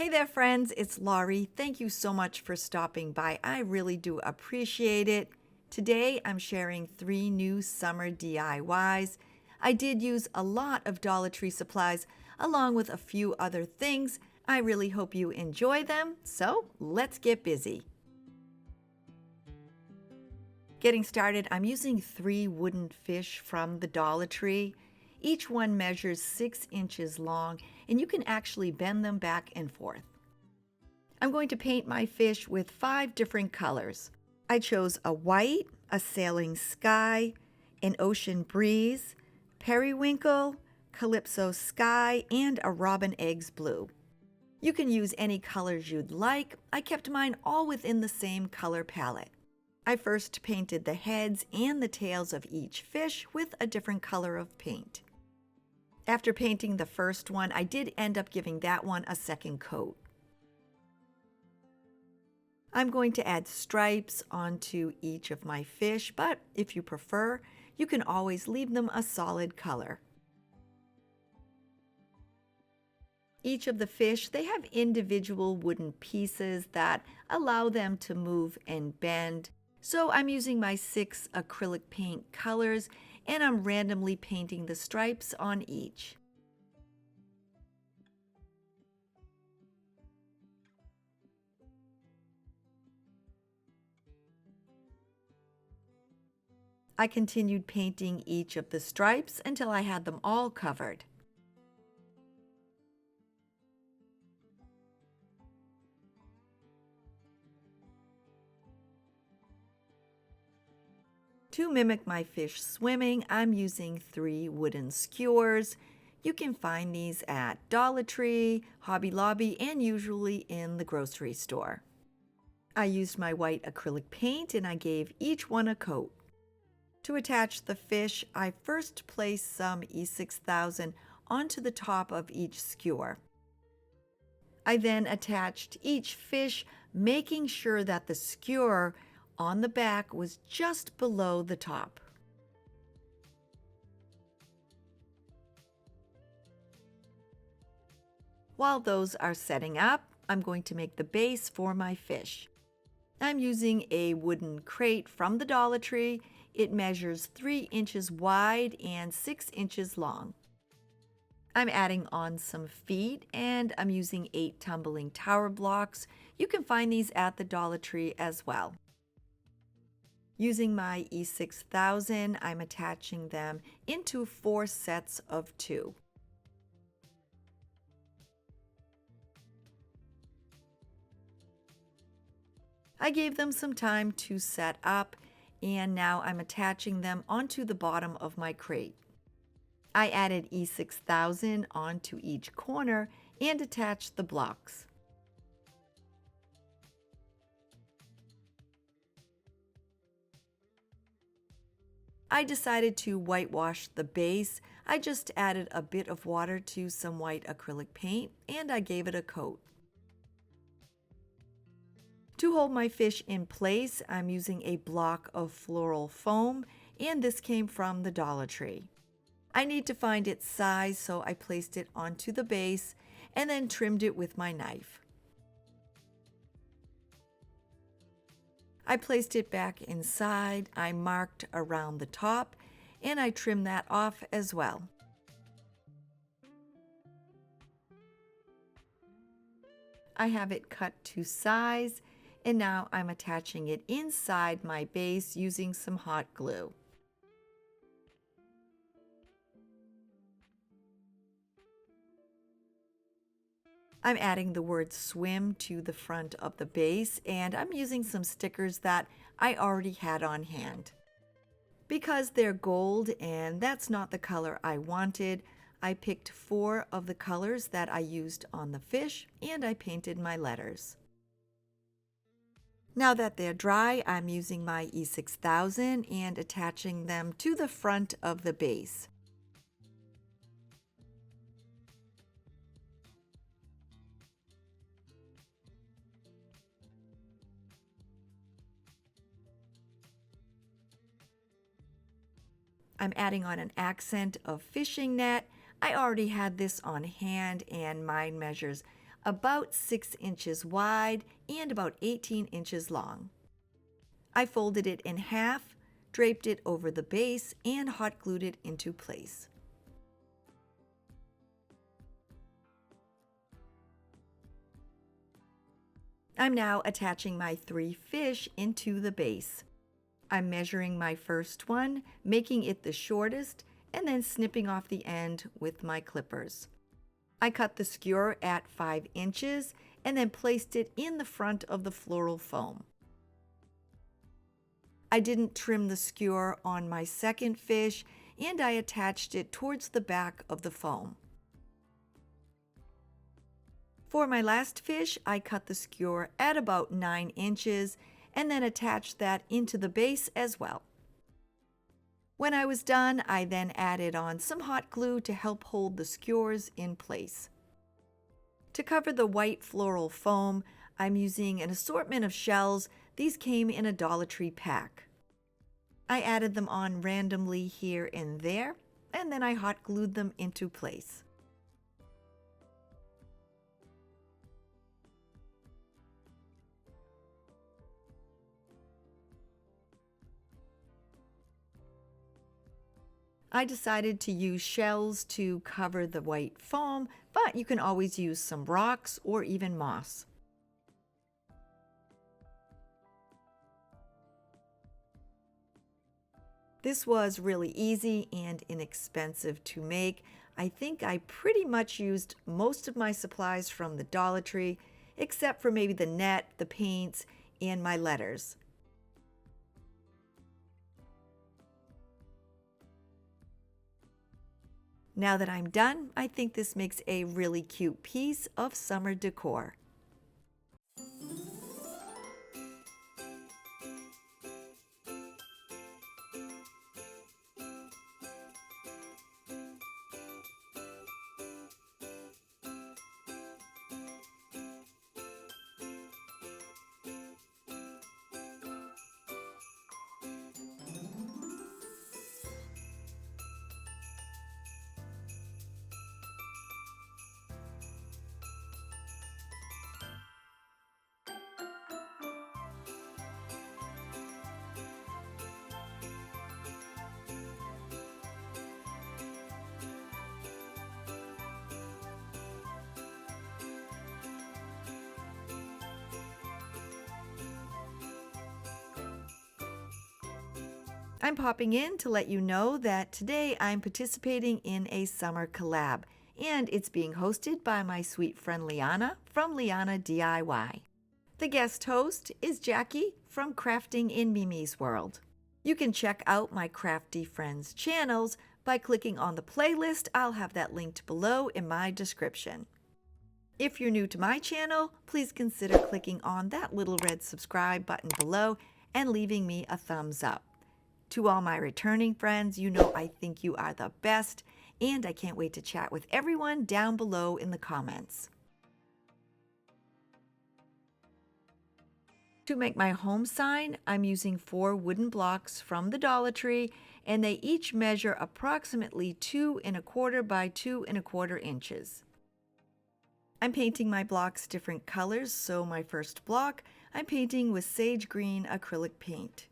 Hey there, friends. It's Laurie. Thank you so much for stopping by. I really do appreciate it. Today, I'm sharing 3 new summer DIYs. I did use a lot of Dollar Tree supplies along with a few other things. I really hope you enjoy them. So let's get busy. Getting started, I'm using 3 wooden fish from the Dollar Tree. Each one measures 6 inches long, and you can actually bend them back and forth. I'm going to paint my fish with 5 different colors. I chose a white, a sailing sky, an ocean breeze, periwinkle, calypso sky, and a robin eggs blue. You can use any colors you'd like. I kept mine all within the same color palette. I first painted the heads and the tails of each fish with a different color of paint. After painting the first one, I did end up giving that one a second coat. I'm going to add stripes onto each of my fish, but if you prefer, you can always leave them a solid color. Each of the fish, they have individual wooden pieces that allow them to move and bend. So I'm using my 6 acrylic paint colors, and I'm randomly painting the stripes on each. I continued painting each of the stripes until I had them all covered. To mimic my fish swimming, I'm using 3 wooden skewers. You can find these at Dollar Tree, Hobby Lobby, and usually in the grocery store. I used my white acrylic paint and I gave each one a coat. To attach the fish, I first placed some E6000 onto the top of each skewer. I then attached each fish, making sure that the skewer on the back was just below the top. While those are setting up, I'm going to make the base for my fish. I'm using a wooden crate from the Dollar Tree. It measures 3 inches wide and 6 inches long. I'm adding on some feet and I'm using 8 tumbling tower blocks. You can find these at the Dollar Tree as well. Using my E6000, I'm attaching them into 4 sets of 2. I gave them some time to set up, and now I'm attaching them onto the bottom of my crate. I added E6000 onto each corner and attached the blocks. I decided to whitewash the base. I just added a bit of water to some white acrylic paint and I gave it a coat. To hold my fish in place, I'm using a block of floral foam, and this came from the Dollar Tree. I need to find its size, so I placed it onto the base and then trimmed it with my knife. I placed it back inside, I marked around the top, and I trimmed that off as well. I have it cut to size, and now I'm attaching it inside my base using some hot glue. I'm adding the word swim to the front of the base, and I'm using some stickers that I already had on hand. Because they're gold and that's not the color I wanted, I picked 4 of the colors that I used on the fish and I painted my letters. Now that they're dry, I'm using my E6000 and attaching them to the front of the base. I'm adding on an accent of fishing net. I already had this on hand and mine measures about 6 inches wide and about 18 inches long. I folded it in half, draped it over the base, and hot glued it into place. I'm now attaching my 3 fish into the base. I'm measuring my first one, making it the shortest, and then snipping off the end with my clippers. I cut the skewer at 5 inches and then placed it in the front of the floral foam. I didn't trim the skewer on my second fish, and I attached it towards the back of the foam. For my last fish, I cut the skewer at about 9 inches and then attached that into the base as well. When I was done, I then added on some hot glue to help hold the skewers in place. To cover the white floral foam, I'm using an assortment of shells. These came in a Dollar Tree pack. I added them on randomly here and there, and then I hot glued them into place. I decided to use shells to cover the white foam, but you can always use some rocks or even moss. This was really easy and inexpensive to make. I think I pretty much used most of my supplies from the Dollar Tree, except for maybe the net, the paints, and my letters. Now that I'm done, I think this makes a really cute piece of summer decor. I'm popping in to let you know that today I'm participating in a summer collab, and it's being hosted by my sweet friend Liana from Liana DIY. The guest host is Jackie from Crafting in Mimi's World. You can check out my crafty friends' channels by clicking on the playlist. I'll have that linked below in my description. If you're new to my channel, please consider clicking on that little red subscribe button below and leaving me a thumbs up. To all my returning friends, you know I think you are the best, and I can't wait to chat with everyone down below in the comments. To make my home sign, I'm using 4 wooden blocks from the Dollar Tree, and they each measure approximately 2 1/4 by 2 1/4 inches. I'm painting my blocks different colors, so my first block I'm painting with sage green acrylic paint.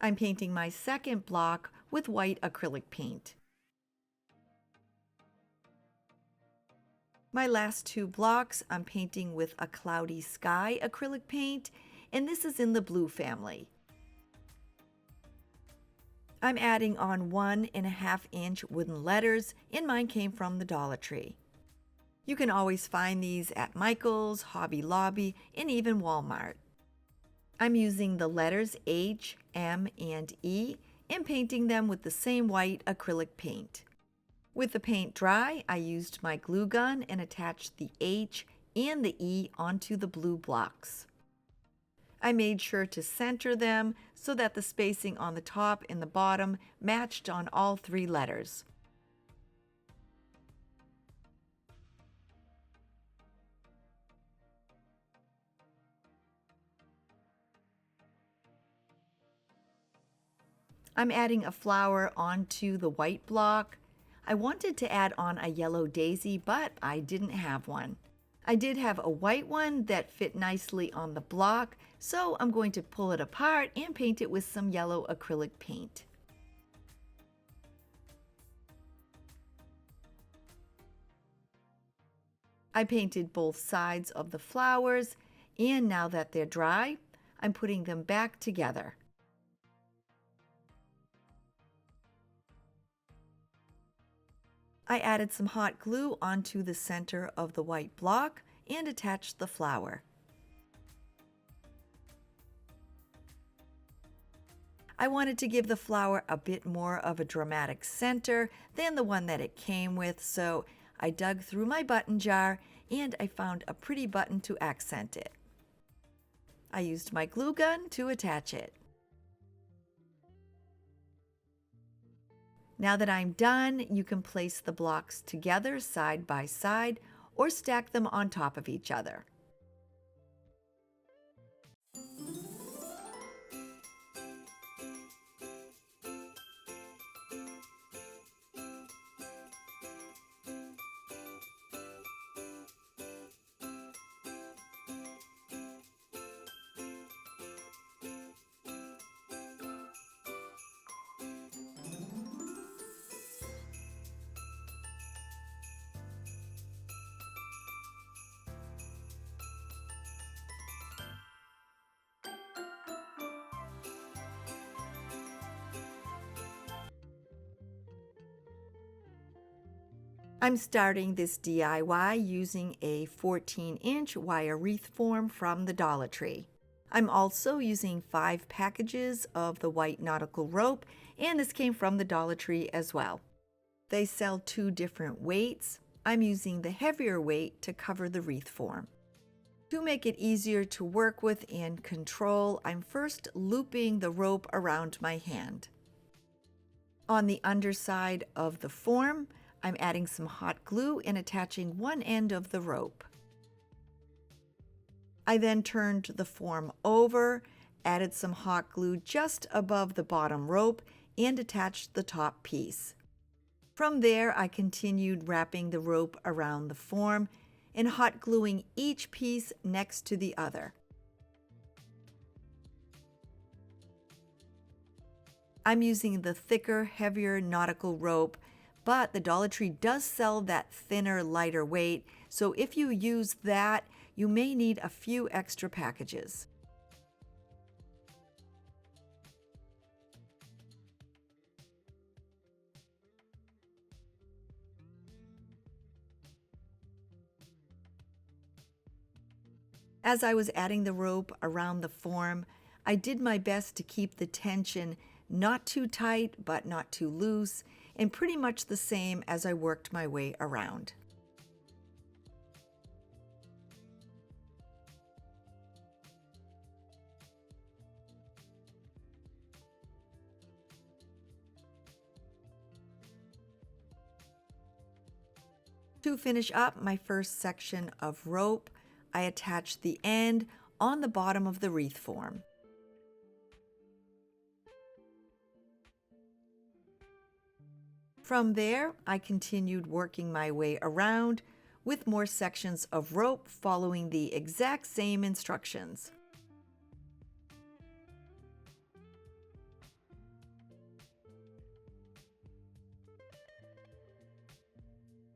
I'm painting my second block with white acrylic paint. My last 2 blocks I'm painting with a cloudy sky acrylic paint, and this is in the blue family. I'm adding on 1 1/2 inch wooden letters, and mine came from the Dollar Tree. You can always find these at Michael's, Hobby Lobby, and even Walmart. I'm using the letters H, M, and E and painting them with the same white acrylic paint. With the paint dry, I used my glue gun and attached the H and the E onto the blue blocks. I made sure to center them so that the spacing on the top and the bottom matched on all 3 letters. I'm adding a flower onto the white block. I wanted to add on a yellow daisy, but I didn't have one. I did have a white one that fit nicely on the block, so I'm going to pull it apart and paint it with some yellow acrylic paint. I painted both sides of the flowers, and now that they're dry, I'm putting them back together. I added some hot glue onto the center of the white block and attached the flower. I wanted to give the flower a bit more of a dramatic center than the one that it came with, so I dug through my button jar and I found a pretty button to accent it. I used my glue gun to attach it. Now that I'm done, you can place the blocks together side by side or stack them on top of each other. I'm starting this DIY using a 14-inch wire wreath form from the Dollar Tree. I'm also using 5 packages of the white nautical rope, and this came from the Dollar Tree as well. They sell 2 different weights. I'm using the heavier weight to cover the wreath form. To make it easier to work with and control, I'm first looping the rope around my hand. On the underside of the form, I'm adding some hot glue and attaching one end of the rope. I then turned the form over, added some hot glue just above the bottom rope, and attached the top piece. From there, I continued wrapping the rope around the form and hot gluing each piece next to the other. I'm using the thicker, heavier nautical rope, but the Dollar Tree does sell that thinner, lighter weight, so if you use that, you may need a few extra packages. As I was adding the rope around the form, I did my best to keep the tension not too tight but not too loose, and pretty much the same as I worked my way around. To finish up my first section of rope, I attached the end on the bottom of the wreath form. From there, I continued working my way around with more sections of rope following the exact same instructions.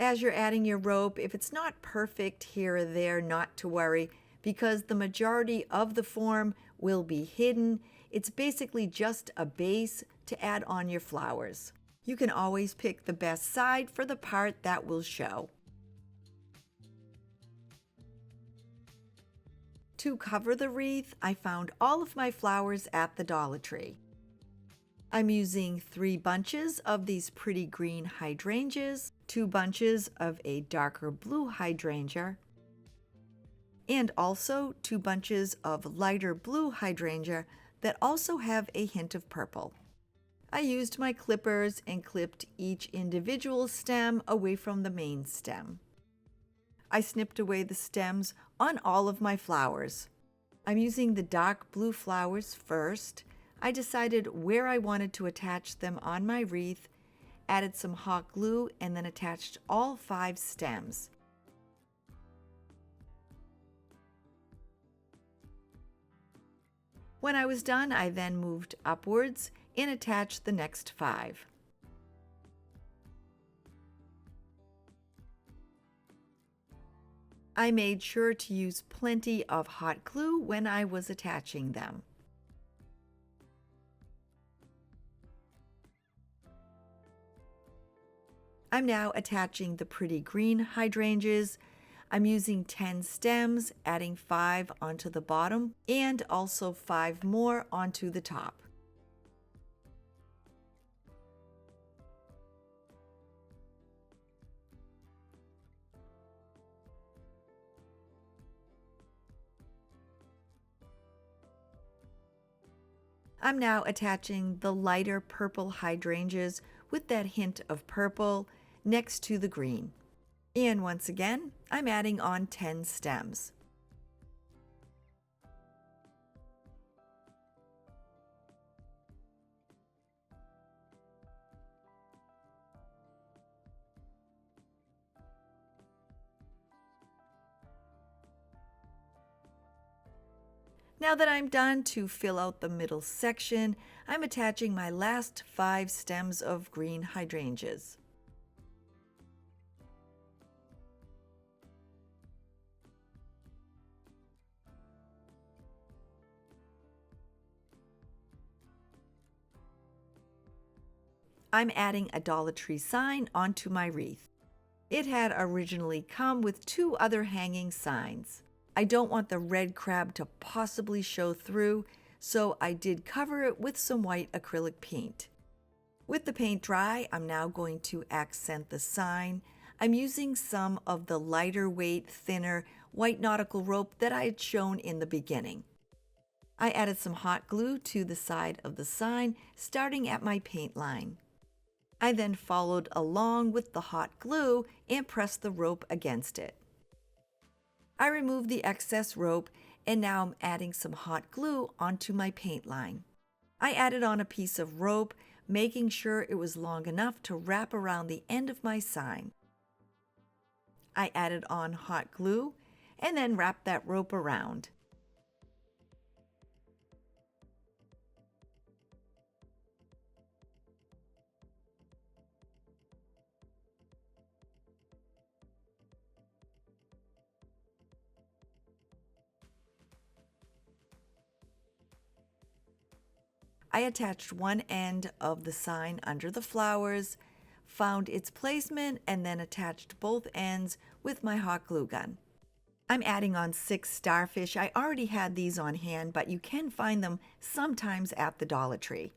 As you're adding your rope, if it's not perfect here or there, not to worry, because the majority of the form will be hidden. It's basically just a base to add on your flowers. You can always pick the best side for the part that will show. To cover the wreath, I found all of my flowers at the Dollar Tree. I'm using 3 bunches of these pretty green hydrangeas, 2 bunches of a darker blue hydrangea, and also 2 bunches of lighter blue hydrangea that also have a hint of purple. I used my clippers and clipped each individual stem away from the main stem. I snipped away the stems on all of my flowers. I'm using the dark blue flowers first. I decided where I wanted to attach them on my wreath, added some hot glue, and then attached all 5 stems. When I was done, I then moved upwards and attached the next 5. I made sure to use plenty of hot glue when I was attaching them. I'm now attaching the pretty green hydrangeas. I'm using 10 stems, adding 5 onto the bottom and also 5 more onto the top. I'm now attaching the lighter purple hydrangeas with that hint of purple next to the green. And once again, I'm adding on 10 stems. Now that I'm done to fill out the middle section, I'm attaching my last 5 stems of green hydrangeas. I'm adding a Dollar Tree sign onto my wreath. It had originally come with 2 other hanging signs. I don't want the red crab to possibly show through, so I did cover it with some white acrylic paint. With the paint dry, I'm now going to accent the sign. I'm using some of the lighter weight, thinner white nautical rope that I had shown in the beginning. I added some hot glue to the side of the sign, starting at my paint line. I then followed along with the hot glue and pressed the rope against it. I removed the excess rope and now I'm adding some hot glue onto my paint line. I added on a piece of rope, making sure it was long enough to wrap around the end of my sign. I added on hot glue and then wrapped that rope around. I attached one end of the sign under the flowers, found its placement, and then attached both ends with my hot glue gun. I'm adding on 6 starfish. I already had these on hand, but you can find them sometimes at the Dollar Tree.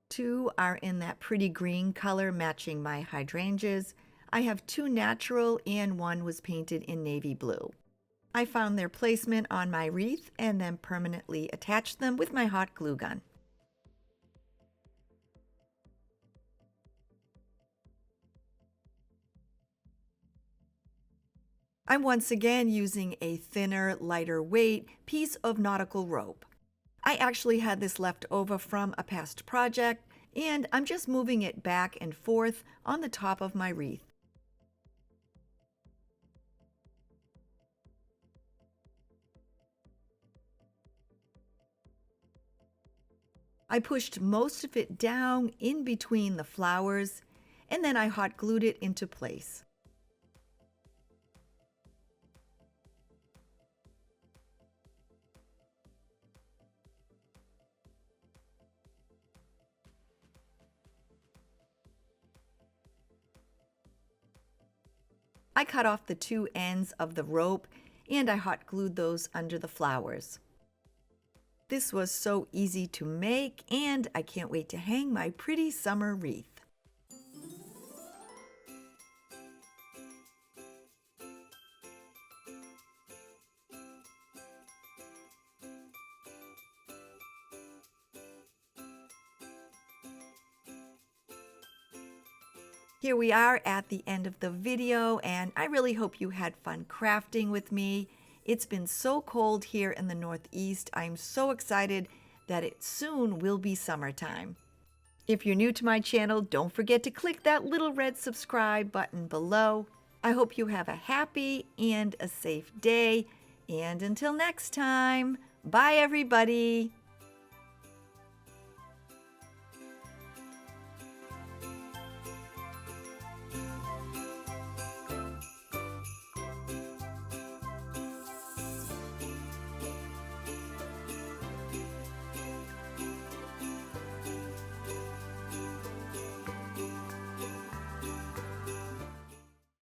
2 are in that pretty green color matching my hydrangeas. I have 2 natural and 1 was painted in navy blue. I found their placement on my wreath and then permanently attached them with my hot glue gun. I'm once again using a thinner, lighter weight piece of nautical rope. I actually had this left over from a past project, and I'm just moving it back and forth on the top of my wreath. I pushed most of it down in between the flowers, and then I hot glued it into place. I cut off the 2 ends of the rope and I hot glued those under the flowers. This was so easy to make and I can't wait to hang my pretty summer wreath. Here we are at the end of the video, and I really hope you had fun crafting with me. It's been so cold here in the Northeast. I'm so excited that it soon will be summertime. If you're new to my channel, don't forget to click that little red subscribe button below. I hope you have a happy and a safe day. And until next time, bye everybody.